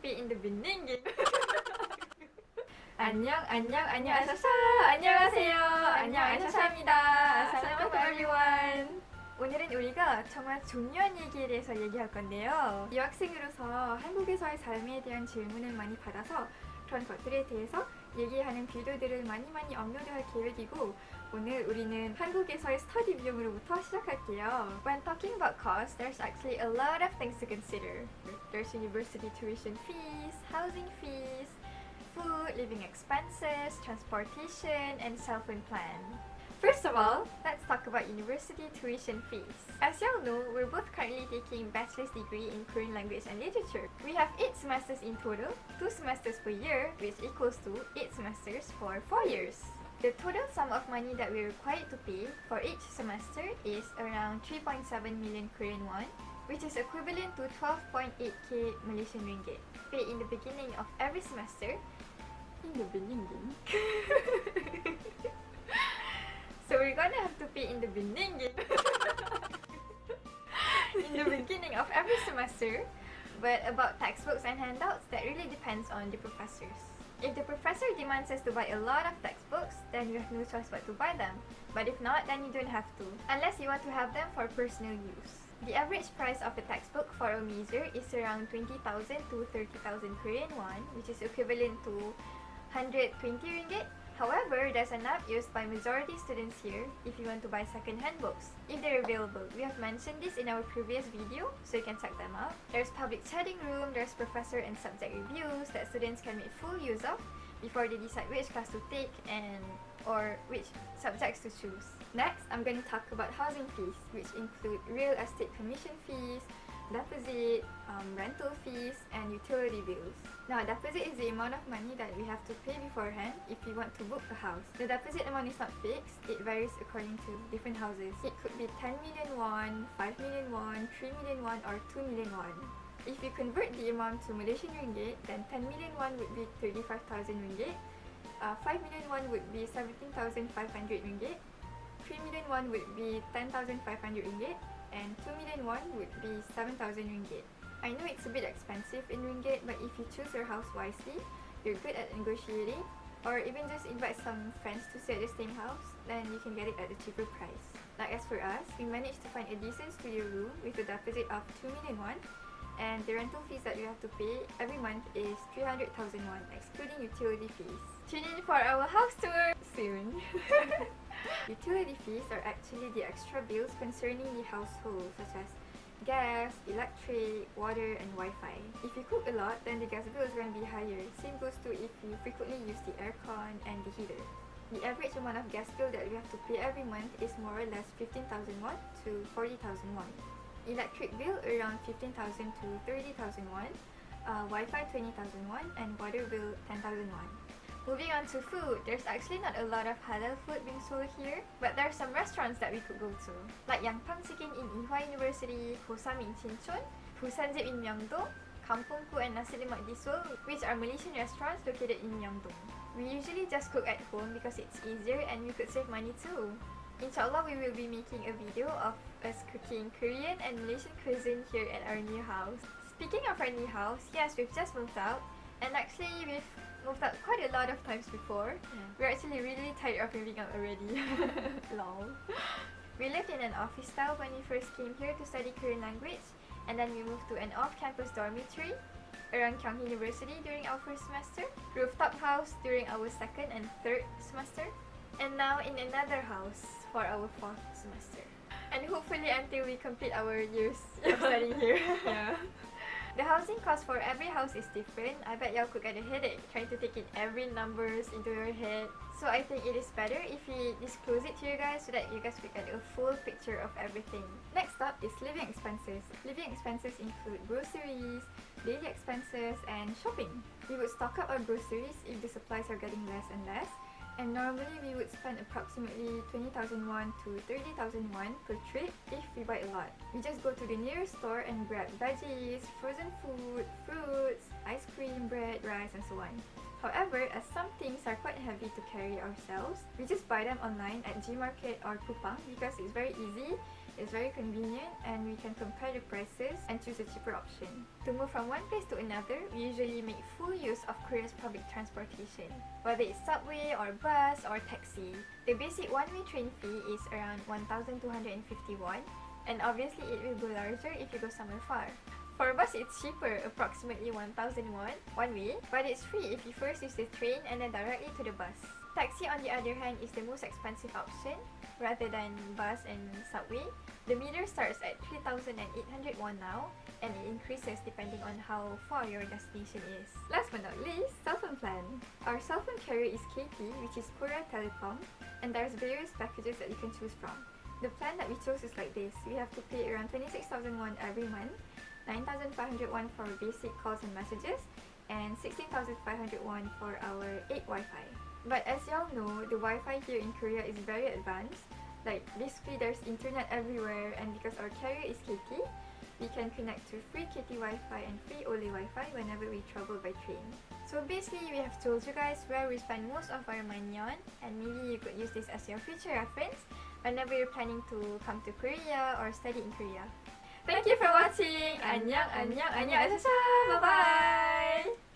be in the beginning. 안녕하세요. Assalamualaikum everyone. 오늘은 우리가 정말 중요한 얘기에 대해서 얘기할 건데요. 유학생으로서 한국에서의 삶에 대한 질문을 많이 받아서 그런 것들에 대해서 얘기하는 비디오들을 많이 업로드할 계획이고, 오늘 우리는 한국에서의 스터디 비용으로부터 시작할게요. When talking about cost, there's actually a lot of things to consider. There's university tuition fees, housing fees, food, living expenses, transportation, and cellphone plan. First of all, let's talk about university tuition fees. As y'all know, we're both currently taking bachelor's degree in Korean language and literature. We have 8 semesters in total, 2 semesters per year, which equals to 8 semesters for 4 years. The total sum of money that we're required to pay for each semester is around 3.7 million Korean won, which is equivalent to 12.8k Malaysian ringgit. Pay in the beginning of every semester. In the beginning? So we're gonna have to pay in the beginning. In the beginning of every semester. But about textbooks and handouts, that really depends on the professors. If the professor demands us to buy a lot of textbooks, then we have no choice but to buy them. But if not, then you don't have to, unless you want to have them for personal use. The average price of a textbook for a major is around 20,000 to 30,000 Korean won, which is equivalent to 120 ringgit. However, there's an app used by majority students here if you want to buy second-hand books, if they're available. We have mentioned this in our previous video, so you can check them out. There's public chatting room, there's professor and subject reviews that students can make full use of before they decide which class to take or which subjects to choose. Next, I'm going to talk about housing fees, which include real estate commission fees, deposit, rental fees, and utility bills. Now, deposit is the amount of money that we have to pay beforehand if we want to book a house. The deposit amount is not fixed, it varies according to different houses. It could be 10 million won, 5 million won, 3 million won, or 2 million won. If you convert the amount to Malaysian ringgit, then 10 million won would be 35,000 ringgit, 5 million won would be 17,500 ringgit, 3 million won would be 10,500 ringgit, and 2 million won would be 7,000 ringgit. I know it's a bit expensive in ringgit, but if you choose your house wisely, you're good at negotiating, or even just invite some friends to stay at the same house, then you can get it at a cheaper price. Like as for us, we managed to find a decent studio room with a deposit of 2 million won, and the rental fees that you have to pay every month is 300,000 won, excluding utility fees. Tune in for our house tour soon! Utility fees are actually the extra bills concerning the household, such as gas, electric, water, and Wi-Fi. If you cook a lot, then the gas bill is going to be higher. Same goes to if you frequently use the aircon and the heater. The average amount of gas bill that we have to pay every month is more or less 15,000 won to 40,000 won. Electric bill around 15,000 to 30,000 won, Wi-Fi 20,000 won, and water bill 10,000 won. Moving on to food, there's actually not a lot of halal food being sold here, but there are some restaurants that we could go to, like Yangpang Chicken in Ihwa University, Bosam in Chinchon, Busanjip in Myeongdong, Kampungku and Nasi Lemak di Seoul, which are Malaysian restaurants located in Myeongdong. We usually just cook at home because it's easier and we could save money too. Inshallah, we will be making a video of us cooking Korean and Malaysian cuisine here at our new house. Speaking of our new house, yes, we've just moved out, and actually we've moved out quite a lot of times before. We're actually really tired of moving out already. Lol. We lived in an office style when we first came here to study Korean language, and then we moved to an off-campus dormitory around Kyung University during our first semester, rooftop house during our second and third semester, and now in another house for our fourth semester. And hopefully until we complete our years of studying here. Yeah. The housing cost for every house is different. I bet y'all could get a headache trying to take in every numbers into your head. So I think it is better if we disclose it to you guys so that you guys could get a full picture of everything. Next up is living expenses. Living expenses include groceries, daily expenses, and shopping. We would stock up our groceries if the supplies are getting less and less. And normally we would spend approximately 20,000 won to 30,000 won per trip if we buy a lot. We just go to the nearest store and grab veggies, frozen food, fruits, ice cream, bread, rice, and so on. However, as some things are quite heavy to carry ourselves, we just buy them online at Gmarket or Kupang because it's very easy. It's very convenient and we can compare the prices and choose a cheaper option. To move from one place to another, we usually make full use of Korea's public transportation. Whether it's subway or bus or taxi, the basic one-way train fee is around 1,250 won, and obviously it will go larger if you go somewhere far. For bus, it's cheaper, approximately 1,000 won one way, but it's free if you first use the train and then directly to the bus. Taxi, on the other hand, is the most expensive option. Rather than bus and subway, the meter starts at 3,800 won now, and it increases depending on how far your destination is. Last but not least, Cellphone Plan. Our cellphone carrier is KT, which is Korea Telecom, and there's various packages that you can choose from. The plan that we chose is like this. We have to pay around 26,000 won every month, 9,500 won for basic calls and messages, and 16,500 won for our 8 Wi-Fi. But as y'all know, the Wi-Fi here in Korea is very advanced. Like, basically there's internet everywhere, and because our carrier is KT, we can connect to free KT Wi-Fi and free Ole Wi-Fi whenever we travel by train. So basically, we have told you guys where we spend most of our money on, and maybe you could use this as your future reference whenever you're planning to come to Korea or study in Korea. Thank you for watching! 안녕, 안녕, 안녕하세요! Bye-bye!